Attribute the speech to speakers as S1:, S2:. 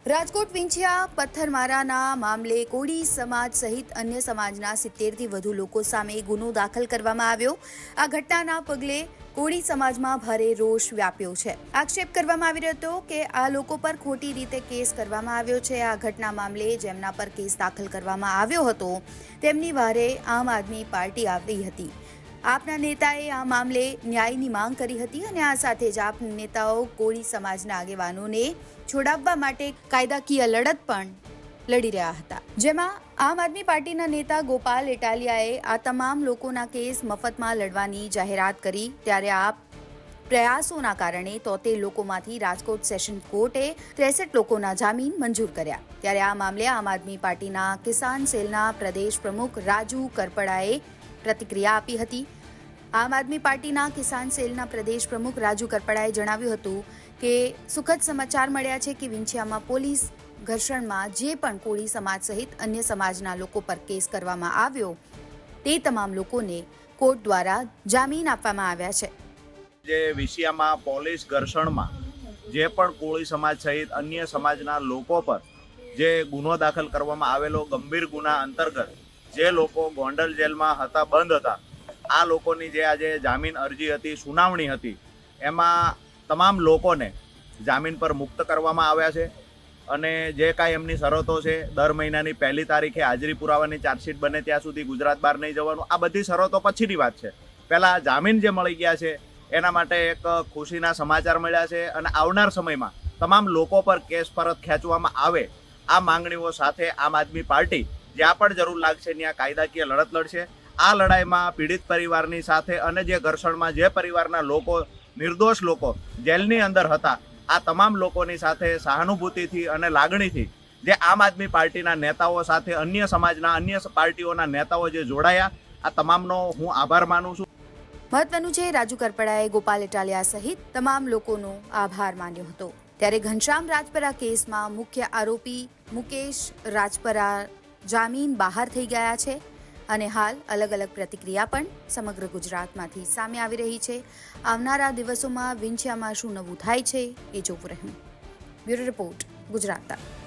S1: રાજકોટ વિંછિયા પથ્થરમારાના મામલે કોળી સમાજ સહિત અન્ય સમાજના 70થી વધુ લોકો સામે ગુનો દાખલ કરવામાં આવ્યો। આ ઘટનાના પગલે કોળી સમાજમાં ભારે રોષ વ્યાપ્યો છે। આક્ષેપ કરવામાં આવી રહ્યો હતો કે આ લોકો પર ખોટી રીતે કેસ કરવામાં આવ્યો છે। આ ઘટના મામલે જેમના પર કેસ દાખલ કરવામાં આવ્યો હતો તેમની વારે આમ આદમી પાર્ટી આવી હતી। આપના નેતાએ આ મામલે ન્યાયની માંગ કરી હતી અને આ સાથે જ આપ નેતાઓ કોળી સમાજના આગેવાનોને છોડાવવા માટે કાયદાકીય લડત પણ લડી રહ્યા હતા, જેમાં આમ આદમી પાર્ટીના નેતા ગોપાલ ઇટાલિયાએ આ તમામ લોકોના કેસ મફતમાં લડવાની જાહેરાત કરી। ત્યારે આ પ્રયાસોના કારણે 73 લોકોમાંથી રાજકોટ સેશન કોર્ટે 63 લોકોના જામીન મંજૂર કર્યા। ત્યારે આ મામલે આમ આદમી પાર્ટીના કિસાન સેલના પ્રદેશ પ્રમુખ રાજુ કરપડાએ પ્રતિક્રિયા આપી હતી। આમ આદમી પાર્ટીના કિસાન સેલના પ્રદેશ પ્રમુખ રાજુ કરપડાએ જણાવ્યું હતું કે સુખદ સમાચાર મળ્યા છે કે વિંછિયામાં પોલીસ ઘર્ષણમાં જે પણ કોળી સમાજ સહિત અન્ય સમાજના લોકો પર કેસ કરવામાં આવ્યો તે તમામ લોકોને કોર્ટ દ્વારા જામીન આપવામાં આવ્યા છે।
S2: જે વિંછિયામાં પોલીસ ઘર્ષણમાં જે પણ કોળી સમાજ સહિત અન્ય સમાજના લોકો પર જે ગુનો દાખલ કરવામાં આવેલો ગંભીર ગુના અંતર્ગત જે લોકો ગોંડલ જેલમાં હતા, બંધ હતા, આ લોકોની જે આજે જામીન અરજી હતી, સુનાવણી હતી, એમાં તમામ લોકોને જામીન પર મુક્ત કરવામાં આવ્યા છે અને જે કાંઈ એમની શરતો છે, દર મહિનાની 1લી તારીખે હાજરી પુરાવાની ચાર્જશીટ બને ત્યાં સુધી ગુજરાત બહાર નહીં જવાનું, આ બધી શરતો પછીની વાત છે। પહેલાં જામીન જે મળી ગયા છે એના માટે એક ખુશીના સમાચાર મળ્યા છે અને આવનાર સમયમાં તમામ લોકો પર કેસ પરત ખેંચવામાં આવે આ માંગણીઓ સાથે આમ આદમી પાર્ટી જ્યાં પણ જરૂર લાગશે ત્યાં કાયદાકીય લડત લડશે। આ લડાઈમાં પીડિત પરિવારની સાથે અને જે ઘર્ષણમાં જે પરિવારના લોકો, નિર્દોષ લોકો જેલની અંદર હતા, આ તમામ લોકોની સાથે સહાનુભૂતિથી અને લાગણીથી જે આમ આદમી પાર્ટીના નેતાઓ સાથે અન્ય સમાજના, અન્ય પાર્ટીઓના નેતાઓ જે જોડાયા, આ તમામનો હું આભાર માનું છું।
S1: મહત્વનું છે, રાજુ કરપડાએ ગોપાલ ઇટાલિયા સહિત તમામ લોકોનો આભાર માન્યો હતો। ત્યારે ઘનશ્યામ રાજપરા કેસમાં મુખ્ય આરોપી મુકેશ રાજપરા જામીન બહાર થઈ ગયા છે અને હાલ અલગ અલગ પ્રતિક્રિયા પણ સમગ્ર ગુજરાતમાંથી સામે આવી રહી છે। આવનારા દિવસોમાં વિંછિયામાં શું નવું થાય છે એ જોવું રહ્યું। બ્યુરો રિપોર્ટ, ગુજરાત તક।